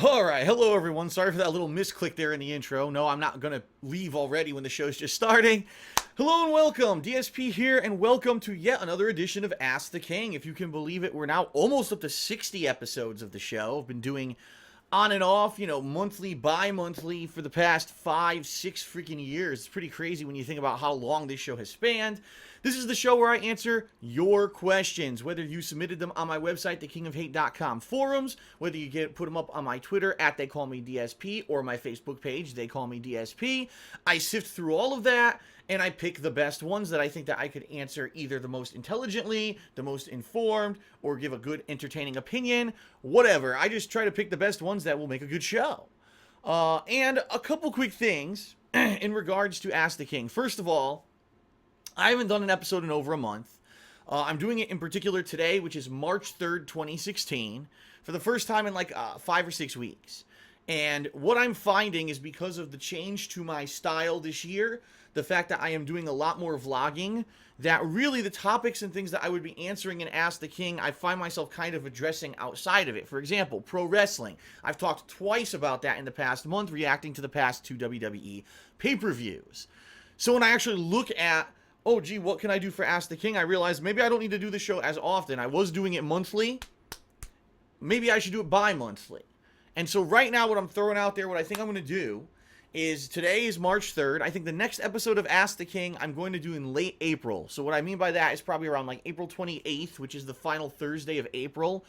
Alright, hello everyone. Sorry for that little misclick there in the intro. No, I'm not gonna leave already when the show's just starting. Hello and welcome, DSP here, and welcome to yet another edition of Ask the King. If you can believe it, we're now almost up to 60 episodes of the show. I've been doing on and off, monthly, bi-monthly for the past 5, 6 freaking years. It's pretty crazy when you think about how long this show has spanned. This is the show where I answer your questions, whether you submitted them on my website, thekingofhate.com forums, whether you put them up on my Twitter, @TheyCallMeDSP, or my Facebook page, They Call Me DSP. I sift through all of that, and I pick the best ones that I think that I could answer either the most intelligently, the most informed, or give a good entertaining opinion, whatever. I just try to pick the best ones that will make a good show. And a couple quick things in regards to Ask the King. First of all, I haven't done an episode in over a month. I'm doing it in particular today, which is March 3rd, 2016, for the first time in like 5 or 6 weeks. And what I'm finding is because of the change to my style this year, the fact that I am doing a lot more vlogging, that really the topics and things that I would be answering in Ask the King, I find myself kind of addressing outside of it. For example, pro wrestling. I've talked twice about that in the past month, reacting to the past 2 WWE pay-per-views. So when I actually look at, oh gee, what can I do for Ask the King, I realized maybe I don't need to do the show as often. I was doing it monthly. Maybe I should do it bi-monthly. And so right now what I'm throwing out there, what I think I'm going to do, is today is March 3rd. I think the next episode of Ask the King I'm going to do in late April. So what I mean by that is probably around like April 28th, which is the final Thursday of April.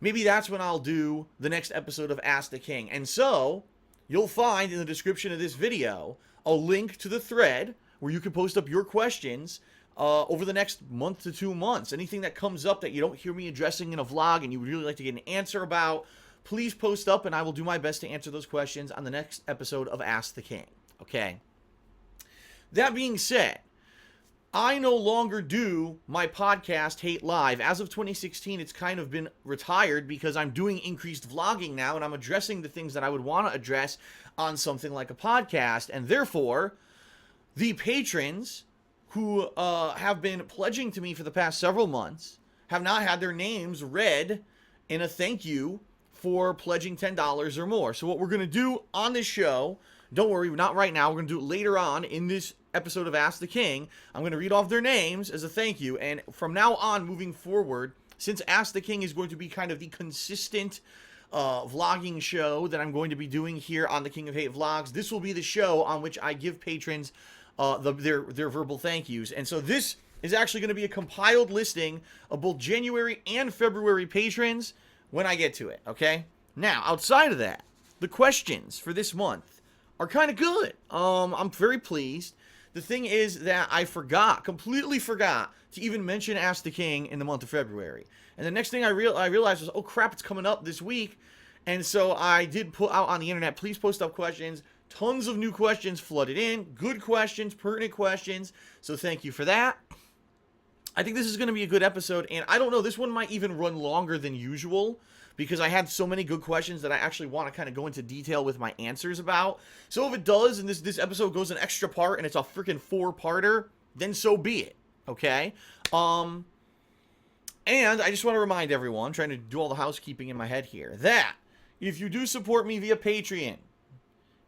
Maybe that's when I'll do the next episode of Ask the King. And so you'll find in the description of this video a link to the thread where you can post up your questions over the next month to 2 months. Anything that comes up that you don't hear me addressing in a vlog and you would really like to get an answer about, please post up and I will do my best to answer those questions on the next episode of Ask the King. Okay? That being said, I no longer do my podcast Hate Live. As of 2016, it's kind of been retired because I'm doing increased vlogging now and I'm addressing the things that I would want to address on something like a podcast. And therefore, the patrons who have been pledging to me for the past several months have not had their names read in a thank you for pledging $10 or more. So what we're going to do on this show, don't worry, not right now, we're going to do it later on in this episode of Ask the King. I'm going to read off their names as a thank you, and from now on, moving forward, since Ask the King is going to be kind of the consistent vlogging show that I'm going to be doing here on the King of Hate Vlogs, this will be the show on which I give patrons their verbal thank yous. And so this is actually going to be a compiled listing of both January and February patrons when I get to it, okay? Now, outside of that, the questions for this month are kind of good. I'm very pleased. The thing is that I completely forgot to even mention Ask the King in the month of February. And the next thing I realized was, oh crap, it's coming up this week. And so I did put out on the internet, please post up questions. Tons of new questions flooded in. Good questions, pertinent questions. So thank you for that. I think this is going to be a good episode, and I don't know, this one might even run longer than usual because I had so many good questions that I actually want to kind of go into detail with my answers about. So if it does, and this episode goes an extra part, and it's a freaking 4-parter, then so be it, okay? And I just want to remind everyone, trying to do all the housekeeping in my head here, that if you do support me via Patreon,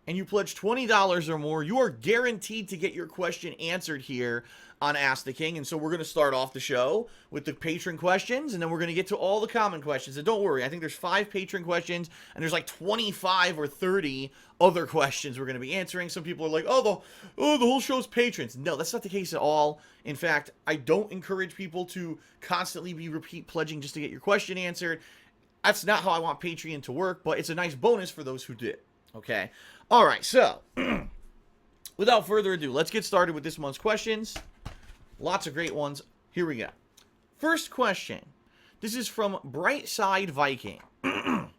and you pledge $20 or more, you are guaranteed to get your question answered here on Ask the King. And so we're going to start off the show with the patron questions, and then we're going to get to all the common questions. And don't worry, I think there's 5 patron questions, and there's like 25 or 30 other questions we're going to be answering. Some people are like, the whole show's patrons. No, that's not the case at all. In fact, I don't encourage people to constantly be repeat pledging just to get your question answered. That's not how I want Patreon to work, but it's a nice bonus for those who did. Okay? All right, so without further ado, let's get started with this month's questions. Lots of great ones. Here we go. First question. This is from Brightside Viking. And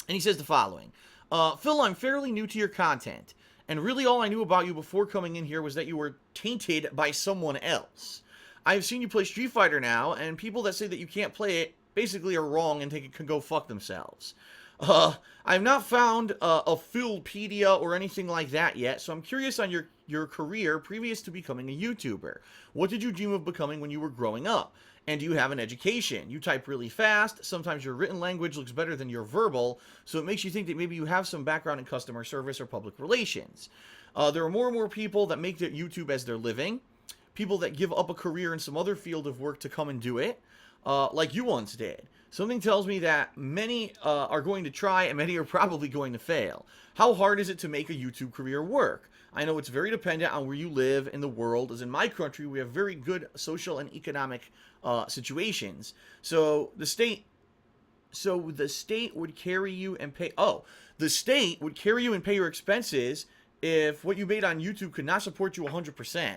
he says the following. Phil, I'm fairly new to your content, and really all I knew about you before coming in here was that you were tainted by someone else. I have seen you play Street Fighter now, and people that say that you can't play it basically are wrong and can go fuck themselves. I've not found a Philpedia or anything like that yet, so I'm curious on your career previous to becoming a YouTuber. What did you dream of becoming when you were growing up? And do you have an education? You type really fast. Sometimes your written language looks better than your verbal, so it makes you think that maybe you have some background in customer service or public relations. There are more and more people that make their YouTube as their living, people that give up a career in some other field of work to come and do it, like you once did. Something tells me that many are going to try and many are probably going to fail. How hard is it to make a YouTube career work? I know it's very dependent on where you live in the world, as in my country we have very good social and economic situations. The state would carry you and pay. Oh, the state would carry you and pay your expenses if what you made on YouTube could not support you 100%.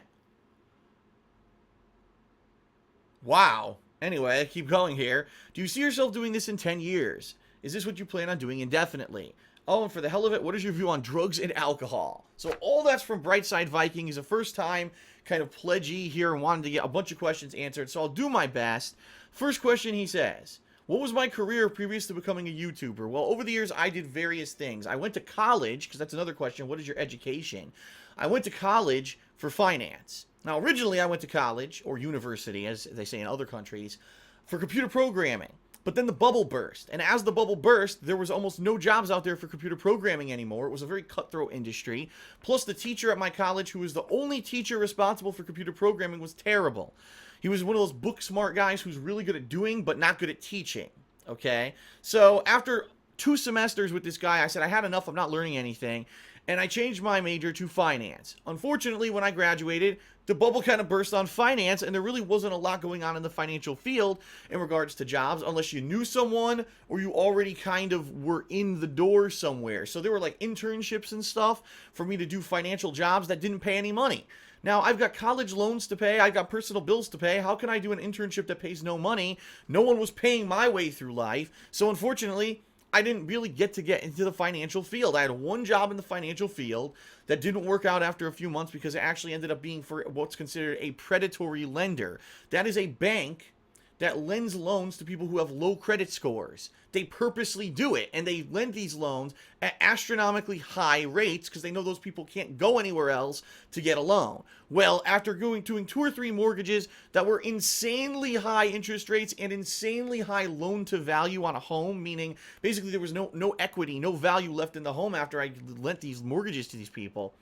Wow. Anyway, I keep going here. Do you see yourself doing this in 10 years? Is this what you plan on doing indefinitely? Oh, and for the hell of it, what is your view on drugs and alcohol? So all that's from Brightside Viking. He's a first time kind of pledgee here and wanted to get a bunch of questions answered, so I'll do my best. First question, he says, what was my career previous to becoming a YouTuber? Well, over the years, I did various things. I went to college, because that's another question. What is your education? I went to college for finance. Now, originally, I went to college, or university, as they say in other countries, for computer programming. But then the bubble burst. And as the bubble burst, there was almost no jobs out there for computer programming anymore. It was a very cutthroat industry. Plus, the teacher at my college, who was the only teacher responsible for computer programming, was terrible. He was one of those book smart guys who's really good at doing, but not good at teaching. Okay? So, after 2 semesters with this guy, I said, I had enough. I'm not learning anything. And I changed my major to finance. Unfortunately, when I graduated, the bubble kind of burst on finance, and there really wasn't a lot going on in the financial field in regards to jobs, unless you knew someone or you already kind of were in the door somewhere. So there were like internships and stuff for me to do financial jobs that didn't pay any money. Now, I've got college loans to pay. I've got personal bills to pay. How can I do an internship that pays no money? No one was paying my way through life. So unfortunately, I didn't really get into the financial field. I had one job in the financial field that didn't work out after a few months because it actually ended up being for what's considered a predatory lender. That is a bank that lends loans to people who have low credit scores. They purposely do it, and they lend these loans at astronomically high rates because they know those people can't go anywhere else to get a loan. Well, after doing 2 or 3 mortgages that were insanely high interest rates and insanely high loan to value on a home, meaning basically there was no equity, no value left in the home after I lent these mortgages to these people,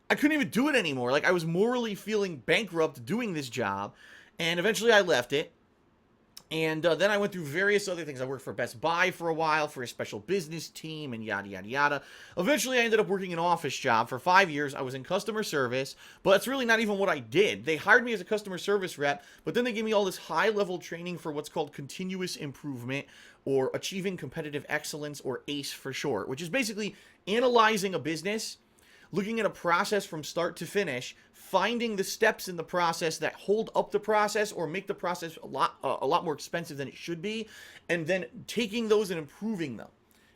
I couldn't even do it anymore. Like, I was morally feeling bankrupt doing this job, and eventually I left it. And then I went through various other things. I worked for Best Buy for a while, for a special business team, and yada, yada, yada. Eventually, I ended up working an office job for 5 years. I was in customer service, but that's really not even what I did. They hired me as a customer service rep, but then they gave me all this high-level training for what's called continuous improvement, or achieving competitive excellence, or ACE for short, which is basically analyzing a business, looking at a process from start to finish, finding the steps in the process that hold up the process or make the process a lot more expensive than it should be, and then taking those and improving them.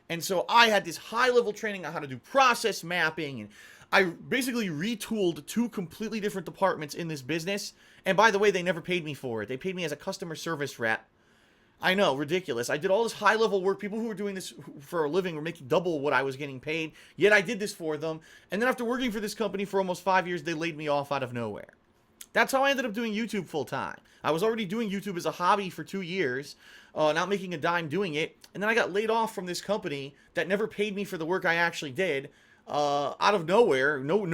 And so I had this high-level training on how to do process mapping, and I basically retooled 2 completely different departments in this business. And by the way, they never paid me for it. They paid me as a customer service rep. I know, ridiculous. I did all this high-level work. People who were doing this for a living were making double what I was getting paid, yet I did this for them. And then after working for this company for almost 5 years, they laid me off out of nowhere. That's how I ended up doing YouTube full-time. I was already doing YouTube as a hobby for 2 years, not making a dime doing it. And then I got laid off from this company that never paid me for the work I actually did, out of nowhere. No,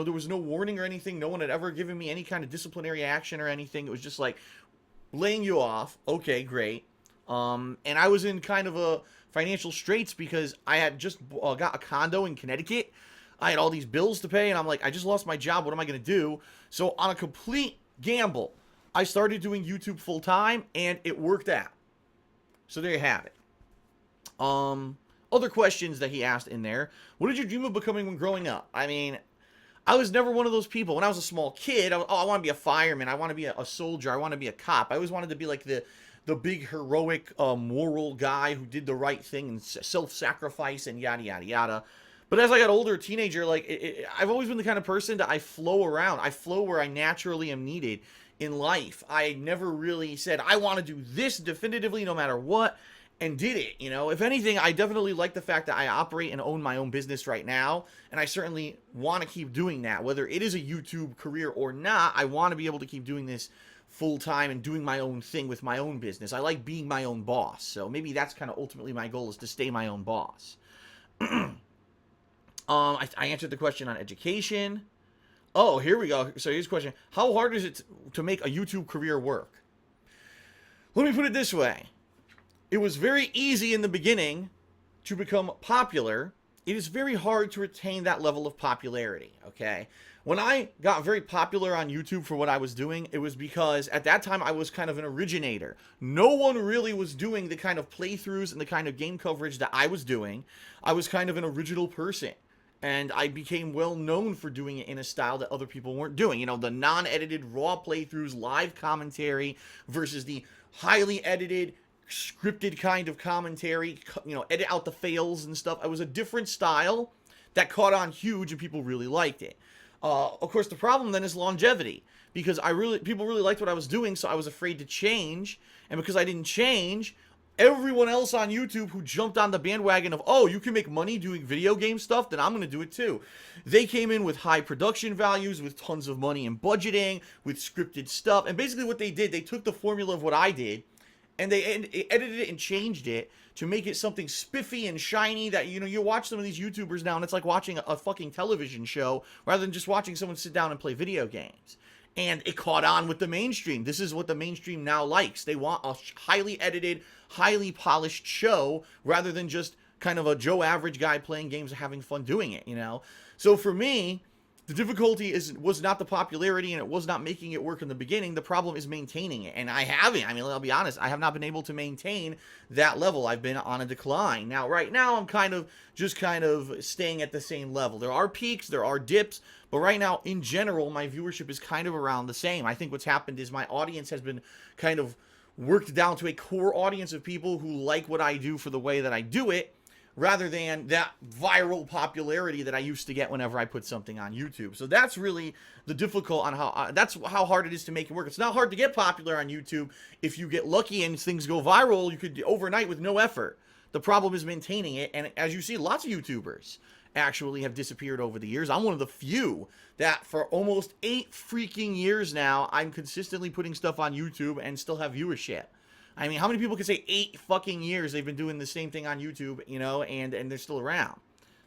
there was no warning or anything. No one had ever given me any kind of disciplinary action or anything. It was just like, laying you off. Okay, great. And I was in kind of a financial straits because I had just got a condo in Connecticut. I had all these bills to pay, and I'm like, I just lost my job. What am I going to do? So on a complete gamble, I started doing YouTube full time, and it worked out. So there you have it. Other questions that he asked in there. What did you dream of becoming when growing up? I mean, I was never one of those people. When I was a small kid, I want to be a fireman. I want to be a soldier. I want to be a cop. I always wanted to be like the big heroic moral guy who did the right thing and self-sacrifice and yada yada yada. But as I got older, teenager, like I've always been the kind of person that I flow around. I flow where I naturally am needed in life. I never really said I want to do this definitively no matter what. and did it. You know, if anything, I definitely like the fact that I operate and own my own business right now, and I certainly want to keep doing that. Whether it is a YouTube career or not, I want to be able to keep doing this full time and doing my own thing with my own business. I like being my own boss, so maybe that's kind of ultimately my goal, is to stay my own boss. I answered the question on education. Oh, here we go. So here's a question: how hard is it to make a YouTube career work? Let me put it this way. It was very easy in the beginning to become popular. It is very hard to retain that level of popularity, okay? When I got very popular on YouTube for what I was doing, it was because at that time I was kind of an originator. No one really was doing the kind of playthroughs and the kind of game coverage that I was doing. I was kind of an original person. And I became well known for doing it in a style that other people weren't doing. You know, the non-edited raw playthroughs, live commentary versus the highly edited, scripted kind of commentary, you know, edit out the fails and stuff. It was a different style that caught on huge and people really liked it. Of course, the problem then is longevity, because people really liked what I was doing, so I was afraid to change. And because I didn't change, everyone else on YouTube who jumped on the bandwagon of, oh, you can make money doing video game stuff, then I'm going to do it too. They came in with high production values, with tons of money and budgeting, with scripted stuff. And basically what they did, they took the formula of what I did, and they edited it and changed it to make it something spiffy and shiny that, you know, you watch some of these YouTubers now and it's like watching a fucking television show rather than just watching someone sit down and play video games. And it caught on with the mainstream. This is what the mainstream now likes. They want a highly edited, highly polished show rather than just kind of a Joe Average guy playing games and having fun doing it, you know? So for me, the difficulty was not the popularity, and it was not making it work in the beginning. The problem is maintaining it, and I haven't. I mean, I'll be honest, I have not been able to maintain that level. I've been on a decline. Now, right now, I'm kind of staying at the same level. There are peaks, there are dips, but right now, in general, my viewership is kind of around the same. I think what's happened is my audience has been kind of worked down to a core audience of people who like what I do for the way that I do it, rather than that viral popularity that I used to get whenever I put something on YouTube. So that's really the difficult on that's how hard it is to make it work. It's not hard to get popular on YouTube. If you get lucky and things go viral, you could overnight with no effort. The problem is maintaining it, and as you see, lots of YouTubers actually have disappeared over the years. I'm one of the few that for almost 8 freaking years now, I'm consistently putting stuff on YouTube and still have viewership. I mean, how many people can say 8 fucking years they've been doing the same thing on YouTube, you know, and they're still around?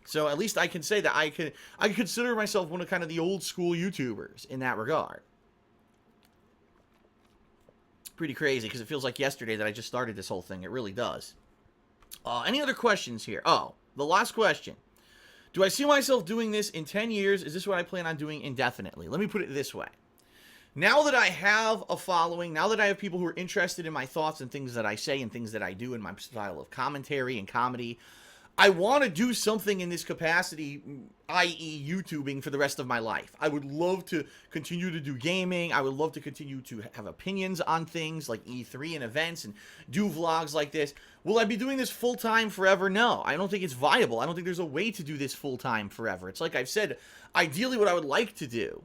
So at least I can say that I consider myself one of kind of the old school YouTubers in that regard. Pretty crazy, because it feels like yesterday that I just started this whole thing. It really does. Any other questions here? Oh, the last question. Do I see myself doing this in 10 years? Is this what I plan on doing indefinitely? Let me put it this way. Now that I have a following, now that I have people who are interested in my thoughts and things that I say and things that I do in my style of commentary and comedy, I want to do something in this capacity, i.e. YouTubing, for the rest of my life. I would love to continue to do gaming. I would love to continue to have opinions on things like E3 and events and do vlogs like this. Will I be doing this full-time forever? No, I don't think it's viable. I don't think there's a way to do this full-time forever. It's like I've said, ideally what I would like to do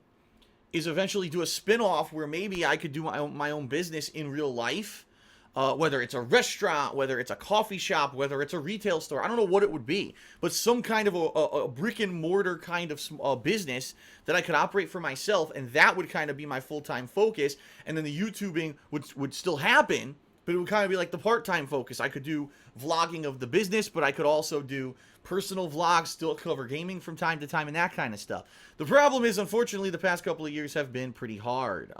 is eventually do a spin-off where maybe I could do my own business in real life, whether it's a restaurant, whether it's a coffee shop, whether it's a retail store. I don't know what it would be, but some kind of a brick-and-mortar kind of business that I could operate for myself, and that would kind of be my full-time focus, and then the YouTubing would still happen, but it would kind of be like the part-time focus. I could do vlogging of the business, but I could also do personal vlogs, still cover gaming from time to time, and that kind of stuff. The problem is, unfortunately, the past couple of years have been pretty hard.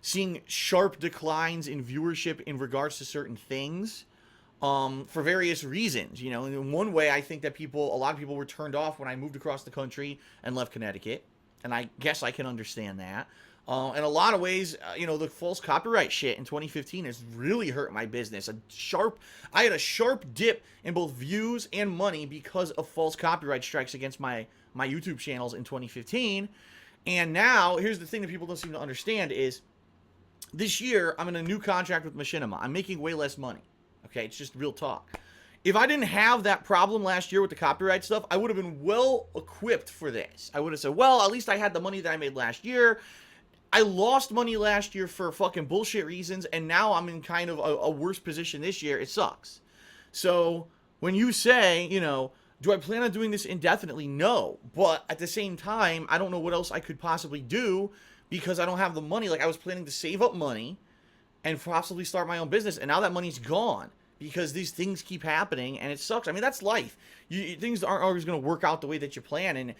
Seeing sharp declines in viewership in regards to certain things, for various reasons. You know, in one way, I think that a lot of people were turned off when I moved across the country and left Connecticut, and I guess I can understand that. In a lot of ways, you know, the false copyright shit in 2015 has really hurt my business. I had a sharp dip in both views and money because of false copyright strikes against my YouTube channels in 2015. And now, here's the thing that people don't seem to understand is, this year, I'm in a new contract with Machinima. I'm making way less money. Okay, it's just real talk. If I didn't have that problem last year with the copyright stuff, I would have been well equipped for this. I would have said, well, at least I had the money that I made last year. I lost money last year for fucking bullshit reasons, and now I'm in kind of a worse position this year. It sucks. So when you say, do I plan on doing this indefinitely? No. But at the same time, I don't know what else I could possibly do because I don't have the money. Like, I was planning to save up money and possibly start my own business, and now that money's gone because these things keep happening, and it sucks. I mean, that's life. Things aren't always going to work out the way that you plan, and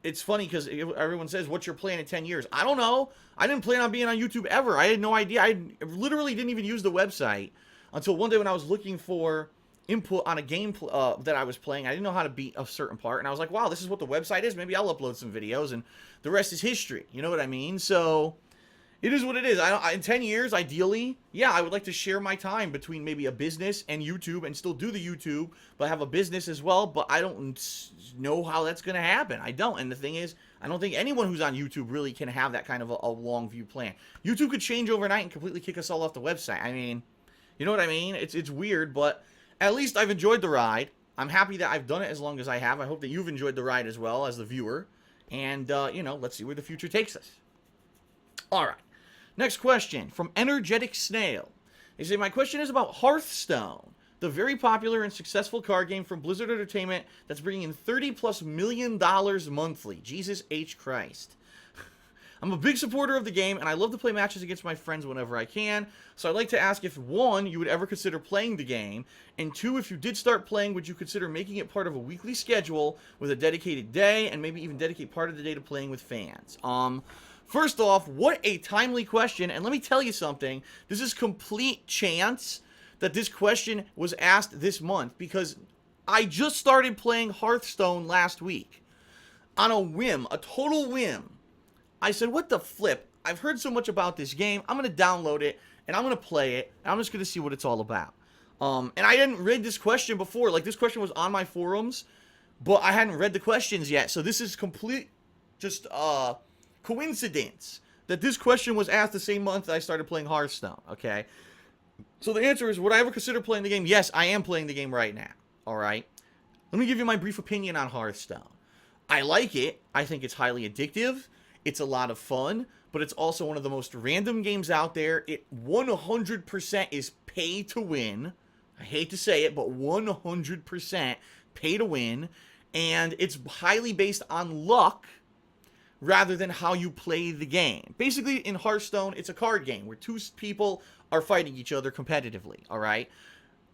it's funny because everyone says, what's your plan in 10 years? I don't know. I didn't plan on being on YouTube ever. I had no idea. I literally didn't even use the website until one day when I was looking for input on a game that I was playing. I didn't know how to beat a certain part, and I was like, wow, this is what the website is? Maybe I'll upload some videos, and the rest is history. You know what I mean? So it is what it is. In 10 years, ideally, yeah, I would like to share my time between maybe a business and YouTube and still do the YouTube, but have a business as well. But I don't know how that's going to happen. I don't. And the thing is, I don't think anyone who's on YouTube really can have that kind of a long view plan. YouTube could change overnight and completely kick us all off the website. I mean, you know what I mean? It's weird, but at least I've enjoyed the ride. I'm happy that I've done it as long as I have. I hope that you've enjoyed the ride as well as the viewer. And, let's see where the future takes us. All right. Next question from Energetic Snail. They say, my question is about Hearthstone, the very popular and successful card game from Blizzard Entertainment that's bringing in $30+ million monthly. Jesus H. Christ. I'm a big supporter of the game, and I love to play matches against my friends whenever I can. So I'd like to ask if, 1, you would ever consider playing the game, and 2, if you did start playing, would you consider making it part of a weekly schedule with a dedicated day, and maybe even dedicate part of the day to playing with fans? First off, what a timely question, and let me tell you something. This is complete chance that this question was asked this month, because I just started playing Hearthstone last week. On a whim, a total whim. I said, what the flip? I've heard so much about this game. I'm going to download it, and I'm going to play it, and I'm just going to see what it's all about. And I hadn't read this question before. Like, this question was on my forums, but I hadn't read the questions yet. So this is complete, just, coincidence that this question was asked the same month that I started playing Hearthstone, okay? So the answer is, would I ever consider playing the game? Yes, I am playing the game right now, all right? Let me give you my brief opinion on Hearthstone. I like it. I think it's highly addictive. It's a lot of fun, but it's also one of the most random games out there. It 100% is pay to win. I hate to say it, but 100% pay to win, and it's highly based on luck rather than how you play the game. Basically, in Hearthstone, it's a card game where two people are fighting each other competitively, all right?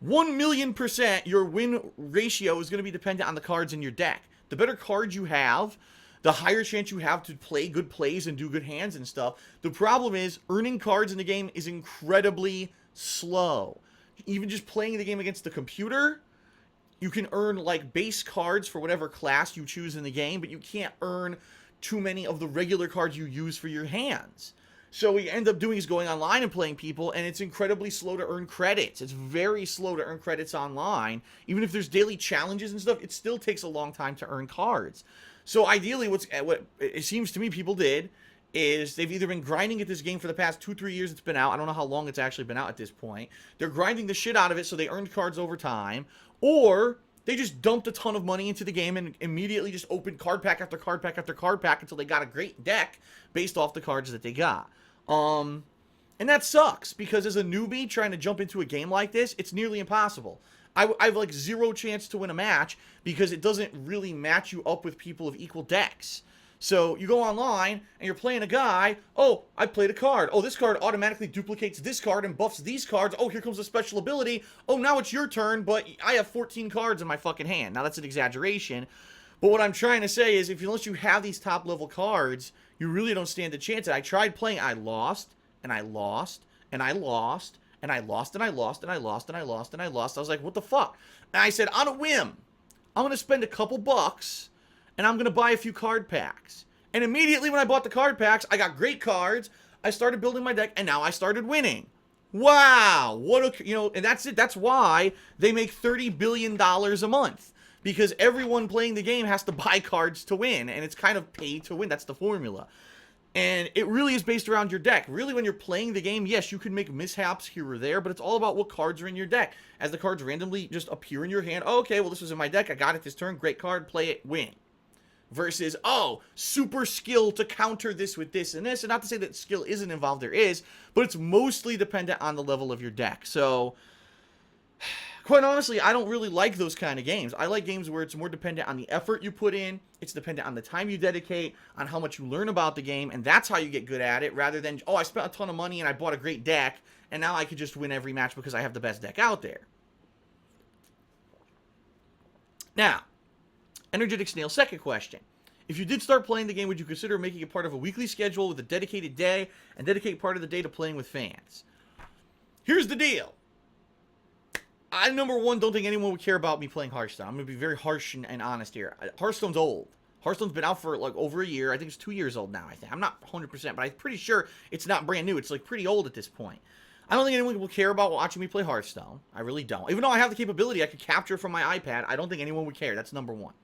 1,000,000% your win ratio is going to be dependent on the cards in your deck. The better cards you have, the higher chance you have to play good plays and do good hands and stuff. The problem is, earning cards in the game is incredibly slow. Even just playing the game against the computer, you can earn, like, base cards for whatever class you choose in the game, but you can't earn too many of the regular cards you use for your hands. So what you end up doing is going online and playing people, and it's incredibly slow to earn credits. It's very slow to earn credits online. Even if there's daily challenges and stuff, it still takes a long time to earn cards. So ideally, what it seems to me people did is they've either been grinding at this game for the past 2-3 years it's been out. I don't know how long it's actually been out at this point. They're grinding the shit out of it so they earned cards over time, or they just dumped a ton of money into the game and immediately just opened card pack after card pack after card pack until they got a great deck based off the cards that they got. And that sucks, because as a newbie trying to jump into a game like this, it's nearly impossible. I have like zero chance to win a match because it doesn't really match you up with people of equal decks. So you go online and you're playing a guy. Oh, I played a card. Oh, this card automatically duplicates this card and buffs these cards. Oh, here comes a special ability. Oh, now it's your turn, but I have 14 cards in my fucking hand. Now that's an exaggeration. But what I'm trying to say is, unless you have these top level cards, you really don't stand a chance. And I tried playing. I lost, and I lost, and I lost, and I lost, and I lost, and I lost, and I lost, and I lost. I was like, what the fuck? And I said, on a whim, I'm going to spend a couple bucks, and I'm going to buy a few card packs. And immediately when I bought the card packs, I got great cards. I started building my deck, and now I started winning. Wow. What a, and that's it. That's why they make $30 billion a month. Because everyone playing the game has to buy cards to win, and it's kind of pay to win. That's the formula. And it really is based around your deck. Really, when you're playing the game, yes, you can make mishaps here or there, but it's all about what cards are in your deck. As the cards randomly just appear in your hand, oh, okay, well, this was in my deck. I got it this turn. Great card. Play it. Win. versus, oh, super skill to counter this with this and this. And not to say that skill isn't involved, there is, but it's mostly dependent on the level of your deck. So, quite honestly, I don't really like those kind of games. I like games where it's more dependent on the effort you put in, it's dependent on the time you dedicate, on how much you learn about the game, and that's how you get good at it, rather than, oh, I spent a ton of money and I bought a great deck, and now I could just win every match because I have the best deck out there. Now, Energetic Snail's second question. If you did start playing the game, would you consider making it part of a weekly schedule with a dedicated day and dedicate part of the day to playing with fans? Here's the deal. I, number one, don't think anyone would care about me playing Hearthstone. I'm going to be very harsh and honest here. Hearthstone's old. Hearthstone's been out for like over a year. I think it's 2 years old now, I think. I'm not 100%, but I'm pretty sure it's not brand new. It's like pretty old at this point. I don't think anyone will care about watching me play Hearthstone. I really don't. Even though I have the capability, I could capture from my iPad, I don't think anyone would care. That's number one.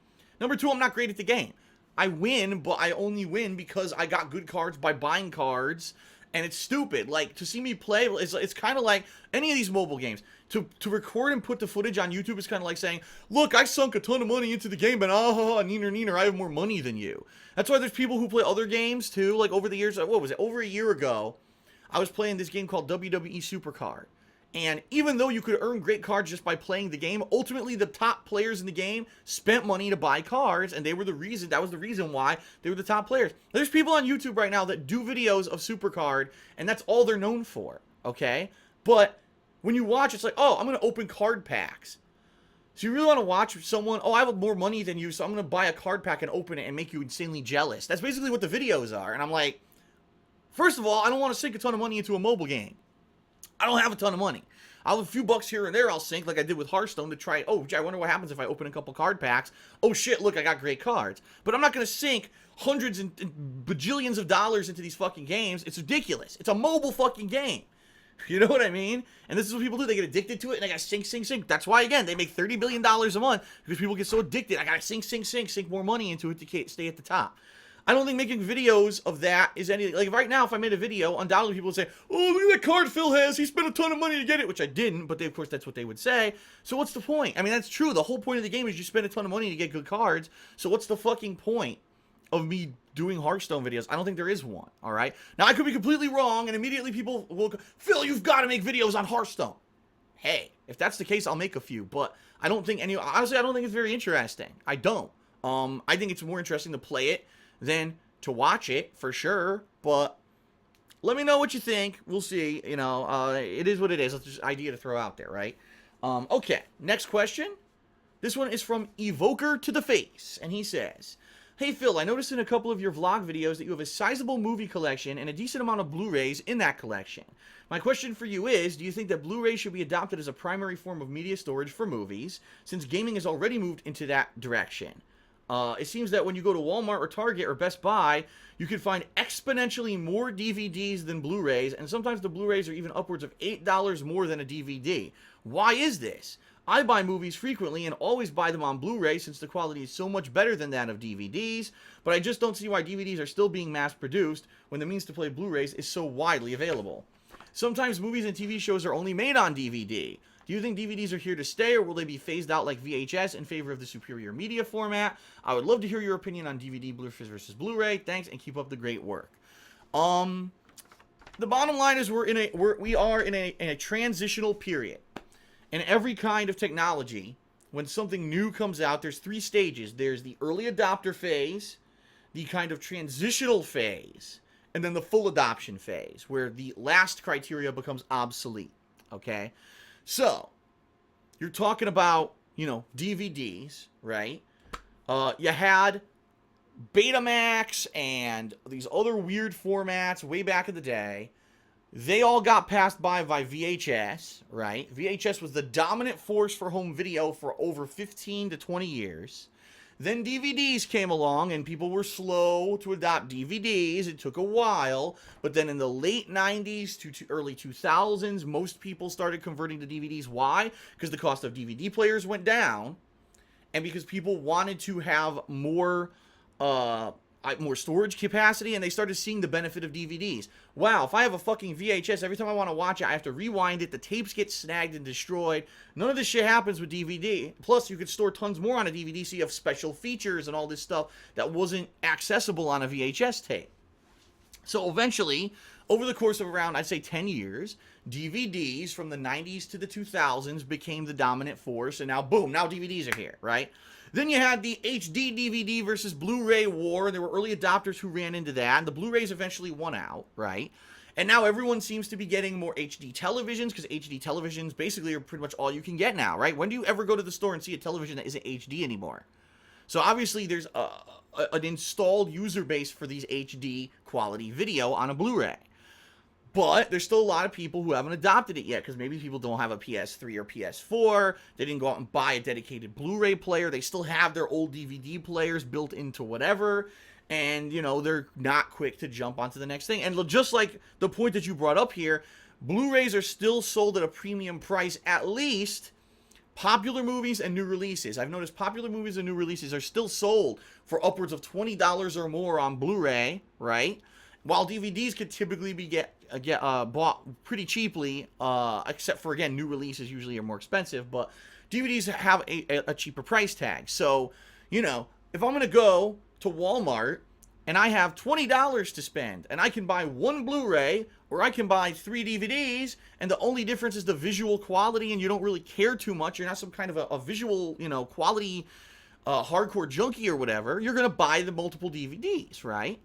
Number two, I'm not great at the game. I win, but I only win because I got good cards by buying cards, and it's stupid. Like, to see me play, it's kind of like any of these mobile games. To record and put the footage on YouTube is kind of like saying, look, I sunk a ton of money into the game, but neener, I have more money than you. That's why there's people who play other games, too. Like, over the years, what was it, over a year ago, I was playing this game called WWE Supercard. And even though you could earn great cards just by playing the game, ultimately the top players in the game spent money to buy cards, and that was the reason why they were the top players. There's people on YouTube right now that do videos of Supercard, and that's all they're known for, okay? But when you watch, it's like, oh, I'm going to open card packs. So you really want to watch someone, oh, I have more money than you, so I'm going to buy a card pack and open it and make you insanely jealous. That's basically what the videos are, and I'm like, first of all, I don't want to sink a ton of money into a mobile game. I don't have a ton of money. I'll have a few bucks here and there I'll sink, like I did with Hearthstone, to try, oh, gee, I wonder what happens if I open a couple card packs. Oh, shit, look, I got great cards. But I'm not going to sink hundreds and bajillions of dollars into these fucking games. It's ridiculous. It's a mobile fucking game. You know what I mean? And this is what people do. They get addicted to it, and they got to sink. That's why, again, they make $30 billion a month, because people get so addicted. I got to sink more money into it to stay at the top. I don't think making videos of that is anything. Like, right now, if I made a video, undoubtedly people would say, oh, look at that card Phil has. He spent a ton of money to get it, which I didn't, but of course, that's what they would say. So what's the point? I mean, that's true. The whole point of the game is you spend a ton of money to get good cards. So what's the fucking point of me doing Hearthstone videos? I don't think there is one, all right? Now, I could be completely wrong, and immediately people will go, Phil, you've got to make videos on Hearthstone. Hey, if that's the case, I'll make a few, but I don't think honestly, I don't think it's very interesting. I don't. I think it's more interesting to play it than to watch it, for sure, but let me know what you think. We'll see. You know, it is what it is. It's just an idea to throw out there, right? Okay, next question. This one is from Evoker to the Face, and he says, hey, Phil, I noticed in a couple of your vlog videos that you have a sizable movie collection and a decent amount of Blu-rays in that collection. My question for you is, do you think that Blu-ray should be adopted as a primary form of media storage for movies, since gaming has already moved into that direction? It seems that when you go to Walmart or Target or Best Buy, you can find exponentially more DVDs than Blu-rays, and sometimes the Blu-rays are even upwards of $8 more than a DVD. Why is this? I buy movies frequently and always buy them on Blu-ray since the quality is so much better than that of DVDs, but I just don't see why DVDs are still being mass-produced when the means to play Blu-rays is so widely available. Sometimes movies and TV shows are only made on DVD. Do you think DVDs are here to stay, or will they be phased out like VHS in favor of the superior media format? I would love to hear your opinion on DVD versus Blu-ray. Thanks, and keep up the great work. The bottom line is we are in a transitional period. In every kind of technology, when something new comes out, there's three stages. There's the early adopter phase, the kind of transitional phase, and then the full adoption phase, where the last criteria becomes obsolete. Okay? So, you're talking about, you know, DVDs, right? You had Betamax and these other weird formats way back in the day. They all got passed by VHS, right? VHS was the dominant force for home video for over 15 to 20 years. Then DVDs came along, and people were slow to adopt DVDs. It took a while, but then in the late 90s to early 2000s, most people started converting to DVDs. Why? Because the cost of DVD players went down, and because people wanted to have more more storage capacity, and they started seeing the benefit of DVDs. Wow, if I have a fucking VHS, every time I want to watch it, I have to rewind it, the tapes get snagged and destroyed. None of this shit happens with DVD. Plus, you could store tons more on a DVD, so you have special features and all this stuff that wasn't accessible on a VHS tape. So eventually, over the course of around, I'd say 10 years, DVDs from the 90s to the 2000s became the dominant force, and now, boom, now DVDs are here, right? Then you had the HD DVD versus Blu-ray war. There were early adopters who ran into that, and the Blu-rays eventually won out, right? And now everyone seems to be getting more HD televisions, because HD televisions basically are pretty much all you can get now, right? When do you ever go to the store and see a television that isn't HD anymore? So obviously there's an installed user base for these HD quality video on a Blu-ray. But there's still a lot of people who haven't adopted it yet, because maybe people don't have a PS3 or PS4. They didn't go out and buy a dedicated Blu-ray player. They still have their old DVD players built into whatever. And, you know, they're not quick to jump onto the next thing. And just like the point that you brought up here, Blu-rays are still sold at a premium price, at least popular movies and new releases. I've noticed popular movies and new releases are still sold for upwards of $20 or more on Blu-ray, right? While DVDs could typically be bought pretty cheaply, except for, again, new releases usually are more expensive, but DVDs have a cheaper price tag. So, you know, if I'm going to go to Walmart and I have $20 to spend, and I can buy one Blu-ray, or I can buy 3 DVDs, and the only difference is the visual quality, and you don't really care too much, you're not some kind of a visual, you know, quality hardcore junkie or whatever, you're going to buy the multiple DVDs, right?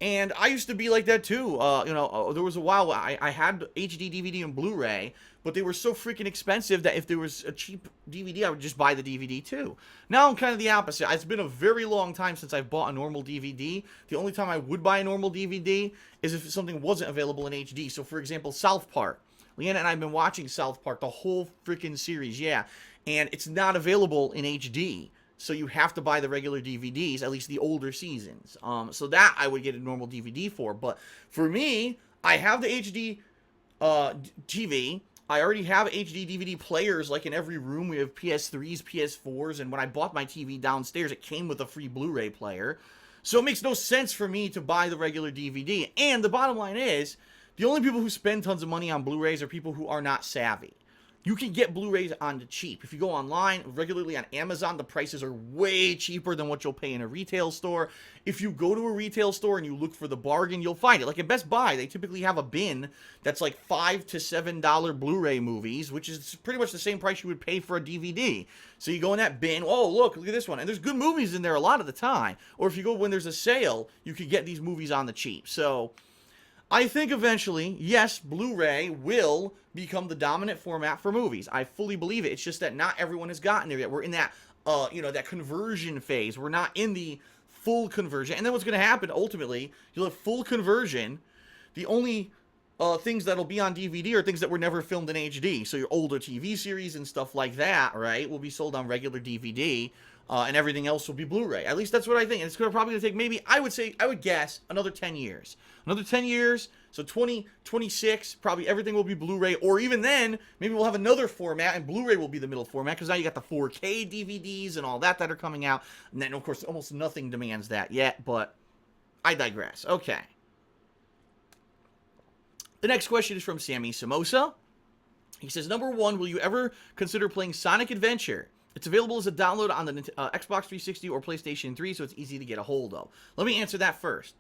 And I used to be like that too. You know, there was a while I had HD DVD and Blu-ray, but they were so freaking expensive that if there was a cheap DVD, I would just buy the DVD too. Now I'm kind of the opposite. It's been a very long time since I've bought a normal DVD. The only time I would buy a normal DVD is if something wasn't available in HD. So, for example, South Park. Leanna and I have been watching South Park, the whole freaking series, yeah. And it's not available in HD. So you have to buy the regular DVDs, at least the older seasons. So that I would get a normal DVD for. But for me, I have the HD TV. I already have HD DVD players like in every room. We have PS3s, PS4s, and when I bought my TV downstairs, it came with a free Blu-ray player. So it makes no sense for me to buy the regular DVD. And the bottom line is, the only people who spend tons of money on Blu-rays are people who are not savvy. You can get Blu-rays on the cheap. If you go online regularly on Amazon, the prices are way cheaper than what you'll pay in a retail store. If you go to a retail store and you look for the bargain, you'll find it. Like at Best Buy, they typically have a bin that's like $5 to $7 Blu-ray movies, which is pretty much the same price you would pay for a DVD. So you go in that bin, oh, look at this one. And there's good movies in there a lot of the time. Or if you go when there's a sale, you could get these movies on the cheap. So I think eventually, yes, Blu-ray will become the dominant format for movies. I fully believe it. It's just that not everyone has gotten there yet. We're in that, that conversion phase. We're not in the full conversion. And then what's going to happen, ultimately, you'll have full conversion. The only things that'll be on DVD are things that were never filmed in HD. So your older TV series and stuff like that, right, will be sold on regular DVD. And everything else will be Blu-ray. At least that's what I think. And it's probably going to take maybe, I would guess, another 10 years. Another 10 years, so 2026, probably everything will be Blu-ray. Or even then, maybe we'll have another format, and Blu-ray will be the middle format, because now you got the 4K DVDs and all that are coming out. And then, of course, almost nothing demands that yet, but I digress. Okay. The next question is from Sammy Samosa. He says, number 1, will you ever consider playing Sonic Adventure? It's available as a download on the Xbox 360 or PlayStation 3, so it's easy to get a hold of. Let me answer that first.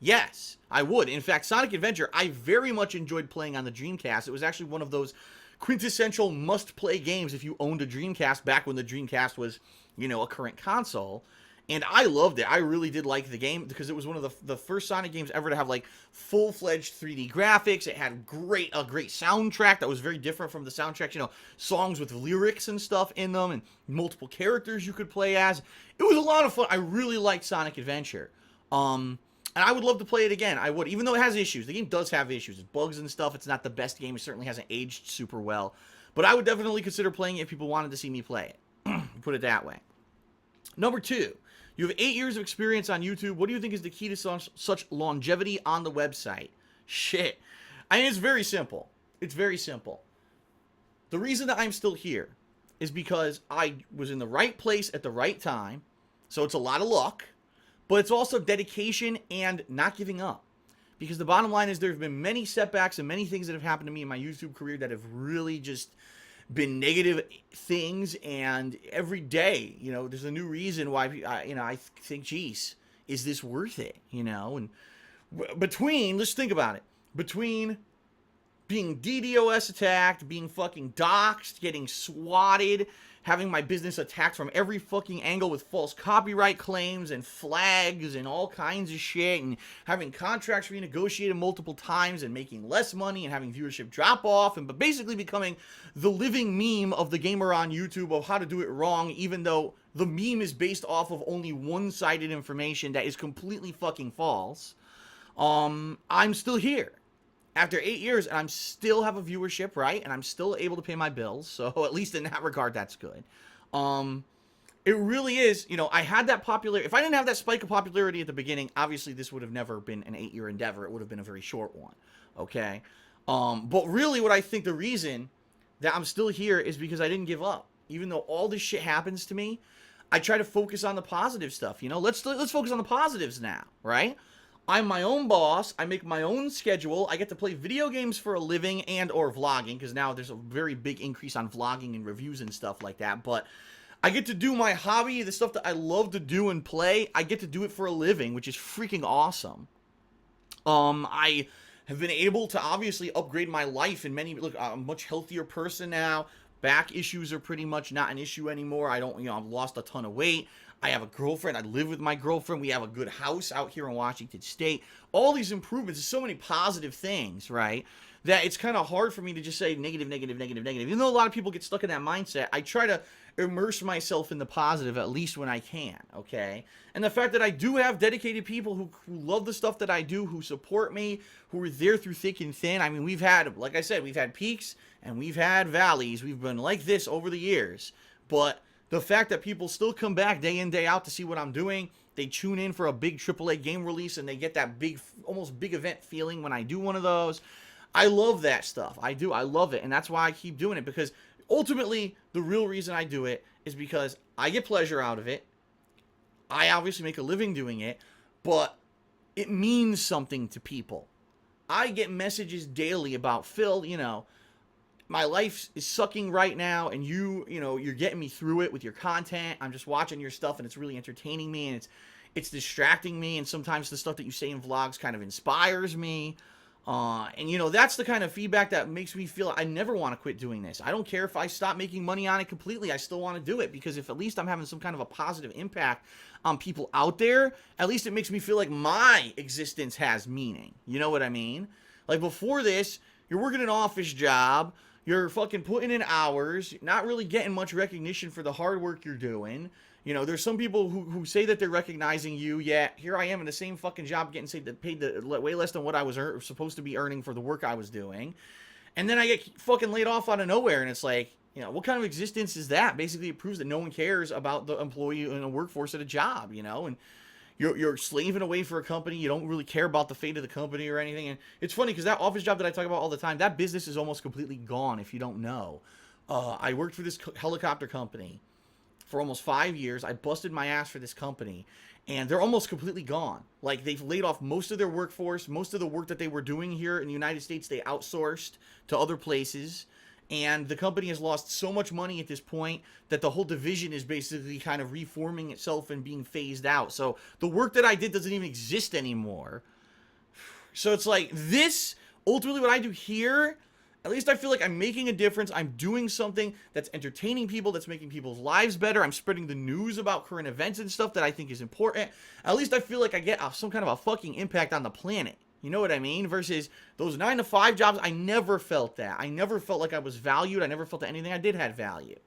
Yes, I would. In fact, Sonic Adventure, I very much enjoyed playing on the Dreamcast. It was actually one of those quintessential must-play games if you owned a Dreamcast back when the Dreamcast was, a current console. And I loved it. I really did like the game because it was one of the first Sonic games ever to have like full-fledged 3D graphics. It had a great soundtrack that was very different from the soundtracks, songs with lyrics and stuff in them and multiple characters you could play as. It was a lot of fun. I really liked Sonic Adventure. And I would love to play it again. I would, even though it has issues. The game does have issues. It's bugs and stuff. It's not the best game. It certainly hasn't aged super well. But I would definitely consider playing it if people wanted to see me play it. Put it that way. Number 2. You have 8 years of experience on YouTube. What do you think is the key to such longevity on the website? Shit. It's very simple. It's very simple. The reason that I'm still here is because I was in the right place at the right time. So it's a lot of luck. but it's also dedication and not giving up. Because the bottom line is there have been many setbacks and many things that have happened to me in my YouTube career that have really just been negative things. And every day, you know, there's a new reason why, I think, geez, is this worth it? You know, and let's think about it. Between being DDoS attacked, being fucking doxxed, getting swatted, having my business attacked from every fucking angle with false copyright claims and flags and all kinds of shit, and having contracts renegotiated multiple times and making less money and having viewership drop off, but basically becoming the living meme of the gamer on YouTube of how to do it wrong, even though the meme is based off of only one-sided information that is completely fucking false. I'm still here after 8 years, and I'm still have a viewership, right? And I'm still able to pay my bills. So at least in that regard, that's good. It really is, you know, I had that popularity. If I didn't have that spike of popularity at the beginning, obviously this would have never been an 8-year endeavor. It would have been a very short one. Okay. But really what I think the reason that I'm still here is because I didn't give up. Even though all this shit happens to me, I try to focus on the positive stuff. You know, let's focus on the positives now, right? I'm my own boss. I make my own schedule. I get to play video games for a living and or vlogging, because now there's a very big increase on vlogging and reviews and stuff like that. But I get to do my hobby, the stuff that I love to do and play. I get to do it for a living, which is freaking awesome. I have been able to obviously upgrade my life in many. Look, I'm a much healthier person now. Back issues are pretty much not an issue anymore. I've lost a ton of weight. I have a girlfriend. I live with my girlfriend. We have a good house out here in Washington State. All these improvements, there's so many positive things, right? That it's kind of hard for me to just say negative, negative, negative, negative. Even though a lot of people get stuck in that mindset, I try to immerse myself in the positive at least when I can, okay? And the fact that I do have dedicated people who love the stuff that I do, who support me, who are there through thick and thin. I mean, we've had, like I said, we've had peaks and we've had valleys. We've been like this over the years. But the fact that people still come back day in, day out to see what I'm doing, they tune in for a big AAA game release, and they get that big, almost big event feeling when I do one of those. I love that stuff. I do. I love it. And that's why I keep doing it, because ultimately, the real reason I do it is because I get pleasure out of it. I obviously make a living doing it, but it means something to people. I get messages daily about, Phil, you know, my life is sucking right now, and you're getting me through it with your content. I'm just watching your stuff, and it's really entertaining me, and it's distracting me, and sometimes the stuff that you say in vlogs kind of inspires me. And you know, that's the kind of feedback that makes me feel I never want to quit doing this. I don't care if I stop making money on it completely. I still want to do it, because if at least I'm having some kind of a positive impact on people out there, at least it makes me feel like my existence has meaning. You know what I mean? Like before this, you're working an office job. You're fucking putting in hours, not really getting much recognition for the hard work you're doing. You know, there's some people who say that they're recognizing you, yet here I am in the same fucking job getting paid way less than what I was supposed to be earning for the work I was doing. And then I get fucking laid off out of nowhere, and it's like, you know, what kind of existence is that? Basically, it proves that no one cares about the employee in a workforce at a job, you know, and you're slaving away for a company. You don't really care about the fate of the company or anything. And it's funny because that office job that I talk about all the time, that business is almost completely gone if you don't know. I worked for this helicopter company for almost 5 years. I busted my ass for this company, and they're almost completely gone. Like, they've laid off most of their workforce. Most of the work that they were doing here in the United States, they outsourced to other places. And the company has lost so much money at this point that the whole division is basically kind of reforming itself and being phased out. So the work that I did doesn't even exist anymore. So it's like this, ultimately what I do here, at least I feel like I'm making a difference. I'm doing something that's entertaining people, that's making people's lives better. I'm spreading the news about current events and stuff that I think is important. At least I feel like I get some kind of a fucking impact on the planet. You know what I mean? Versus those 9-to-5 jobs, I never felt that. I never felt like I was valued. I never felt that anything I did had value.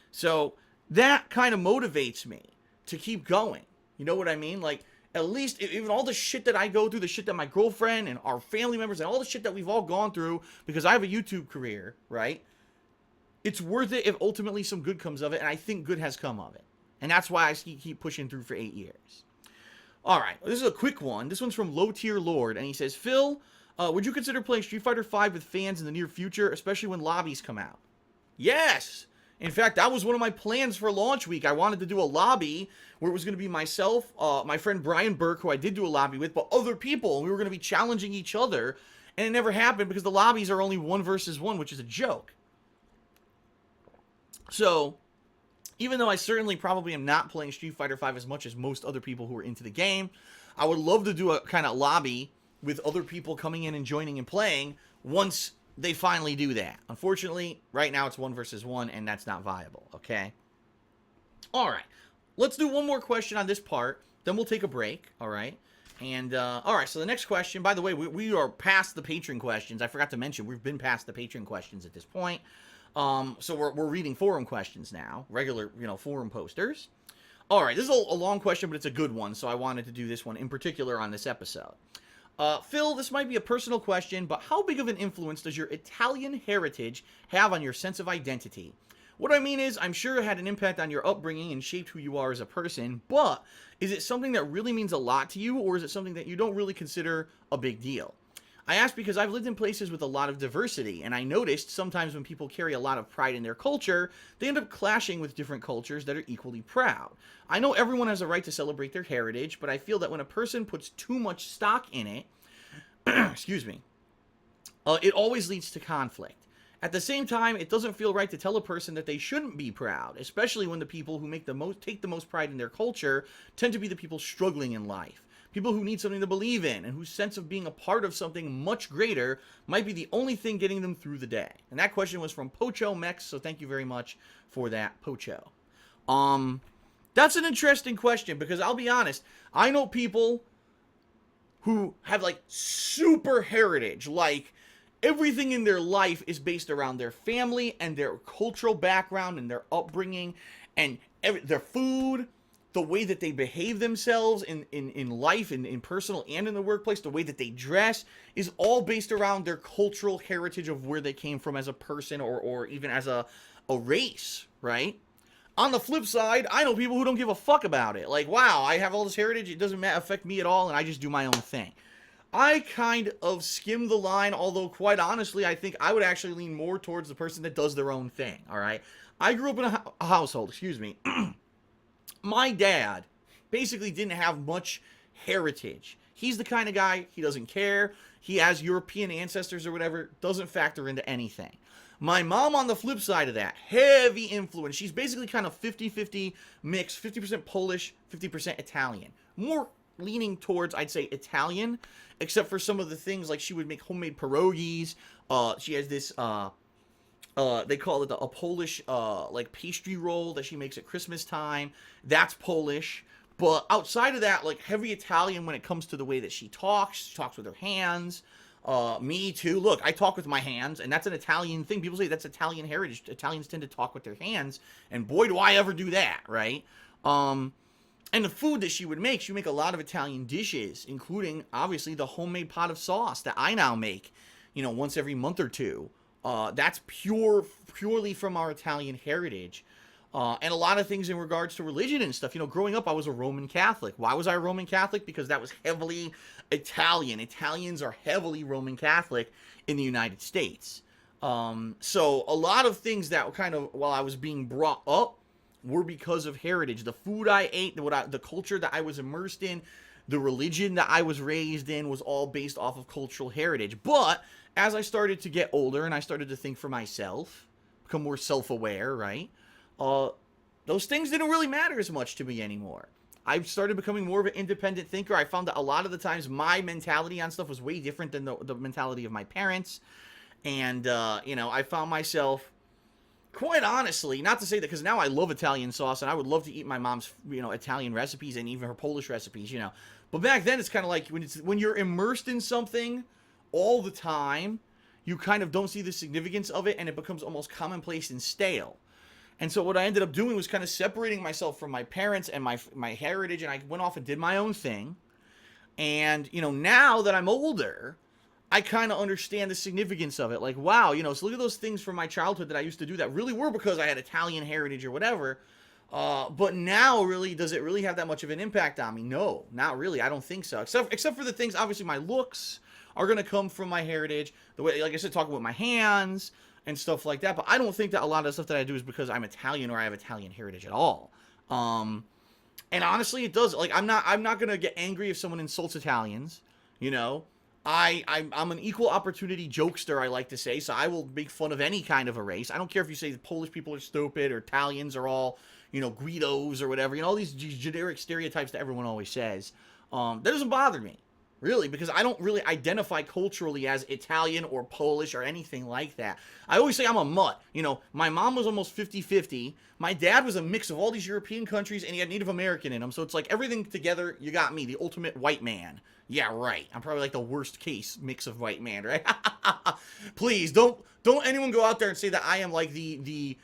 So that kind of motivates me to keep going. You know what I mean? Like, at least, even all the shit that I go through, the shit that my girlfriend and our family members and all the shit that we've all gone through, because I have a YouTube career, right? It's worth it if ultimately some good comes of it, and I think good has come of it. And that's why I keep pushing through for 8 years. All right, this is a quick one. This one's from Low Tier Lord, and he says, Phil, would you consider playing Street Fighter V with fans in the near future, especially when lobbies come out? Yes! In fact, that was one of my plans for launch week. I wanted to do a lobby where it was going to be myself, my friend Brian Burke, who I did do a lobby with, but other people, and we were going to be challenging each other, and it never happened because the lobbies are only 1 versus 1, which is a joke. So, even though I certainly probably am not playing Street Fighter V as much as most other people who are into the game, I would love to do a kind of lobby with other people coming in and joining and playing once they finally do that. Unfortunately, right now it's 1 versus 1, and that's not viable, okay? All right. Let's do one more question on this part, then we'll take a break, all right? And, all right, so the next question, by the way, we are past the patron questions. I forgot to mention, we've been past the patron questions at this point. So we're reading forum questions now, regular, forum posters. All right, this is a long question, but it's a good one, so I wanted to do this one in particular on this episode. Phil, this might be a personal question, but how big of an influence does your Italian heritage have on your sense of identity? What I mean is, I'm sure it had an impact on your upbringing and shaped who you are as a person, but is it something that really means a lot to you, or is it something that you don't really consider a big deal? I ask because I've lived in places with a lot of diversity, and I noticed sometimes when people carry a lot of pride in their culture, they end up clashing with different cultures that are equally proud. I know everyone has a right to celebrate their heritage, but I feel that when a person puts too much stock in it, excuse me, it always leads to conflict. At the same time, it doesn't feel right to tell a person that they shouldn't be proud, especially when the people who take the most pride in their culture tend to be the people struggling in life. People who need something to believe in and whose sense of being a part of something much greater might be the only thing getting them through the day. And that question was from Pocho Mex, so thank you very much for that, Pocho. That's an interesting question because I'll be honest, I know people who have like super heritage, like everything in their life is based around their family and their cultural background and their upbringing and their food, the way that they behave themselves in life, in personal and in the workplace, the way that they dress is all based around their cultural heritage of where they came from as a person or even as a race, right? On the flip side, I know people who don't give a fuck about it. Like, wow, I have all this heritage, it doesn't affect me at all, and I just do my own thing. I kind of skim the line, although quite honestly, I think I would actually lean more towards the person that does their own thing, all right? I grew up in a household, excuse me. My dad basically didn't have much heritage. He's the kind of guy, he doesn't care. He has European ancestors or whatever, doesn't factor into anything. My mom, on the flip side of that, heavy influence. She's basically kind of 50-50 mix, 50% Polish, 50% Italian. More leaning towards, I'd say, Italian, except for some of the things like she would make homemade pierogies. She has this, they call it a Polish, like pastry roll that she makes at Christmas time. That's Polish. But outside of that, like heavy Italian when it comes to the way that she talks with her hands. Me too. Look, I talk with my hands, and that's an Italian thing. People say that's Italian heritage. Italians tend to talk with their hands, and boy, do I ever do that, right? And the food that she would make a lot of Italian dishes, including, obviously, the homemade pot of sauce that I now make, once every month or two. That's purely from our Italian heritage. And a lot of things in regards to religion and stuff. Growing up, I was a Roman Catholic. Why was I a Roman Catholic? Because that was heavily Italian. Italians are heavily Roman Catholic in the United States. So a lot of things that kind of, while I was being brought up, were because of heritage. The food I ate, the culture that I was immersed in, the religion that I was raised in was all based off of cultural heritage. But as I started to get older and I started to think for myself, become more self-aware, right? Those things didn't really matter as much to me anymore. I started becoming more of an independent thinker. I found that a lot of the times my mentality on stuff was way different than the mentality of my parents. And, I found myself, quite honestly, not to say that, because now I love Italian sauce and I would love to eat my mom's, Italian recipes and even her Polish recipes, But back then it's kind of like when you're immersed in something all the time, you kind of don't see the significance of it and it becomes almost commonplace and stale. And so what I ended up doing was kind of separating myself from my parents and my heritage, and I went off and did my own thing. And, now that I'm older, I kind of understand the significance of it. Like, wow, so look at those things from my childhood that I used to do that really were because I had Italian heritage or whatever. But now, really, does it really have that much of an impact on me? No, not really. I don't think so. Except for the things, obviously, my looks are going to come from my heritage. The way, like I said, talking with my hands and stuff like that. But I don't think that a lot of the stuff that I do is because I'm Italian or I have Italian heritage at all. And honestly, it does. Like, I'm not going to get angry if someone insults Italians, you know. I'm an equal opportunity jokester, I like to say, so I will make fun of any kind of a race. I don't care if you say the Polish people are stupid or Italians are all, you know, Guidos or whatever. You know, all these generic stereotypes that everyone always says. That doesn't bother me, really, because I don't really identify culturally as Italian or Polish or anything like that. I always say I'm a mutt. You know, my mom was almost 50-50. My dad was a mix of all these European countries, and he had Native American in him. So it's like everything together, you got me, the ultimate white man. Yeah, right. I'm probably like the worst case mix of white man, right? Please, don't anyone go out there and say that I am like the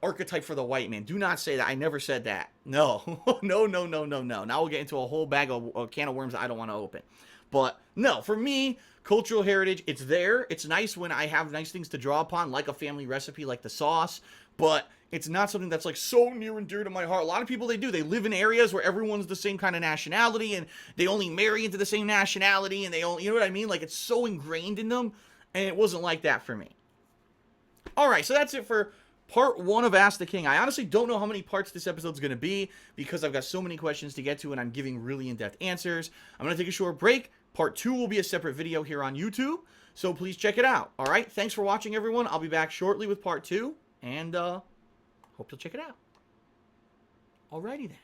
archetype for the white man. Do not say that. I never said that. No. No. Now we'll get into a whole bag of a can of worms that I don't want to open. But no, for me, cultural heritage, it's there. It's nice when I have nice things to draw upon, like a family recipe, like the sauce. But it's not something that's like so near and dear to my heart. A lot of people, they live in areas where everyone's the same kind of nationality and they only marry into the same nationality and they only, you know what I mean? Like, it's so ingrained in them, and it wasn't like that for me. All right, so that's it for part 1 of Ask the King. I honestly don't know how many parts this episode's going to be because I've got so many questions to get to and I'm giving really in-depth answers. I'm going to take a short break. Part 2 will be a separate video here on YouTube, so please check it out. All right, thanks for watching, everyone. I'll be back shortly with part 2, and hope you'll check it out. Alrighty then.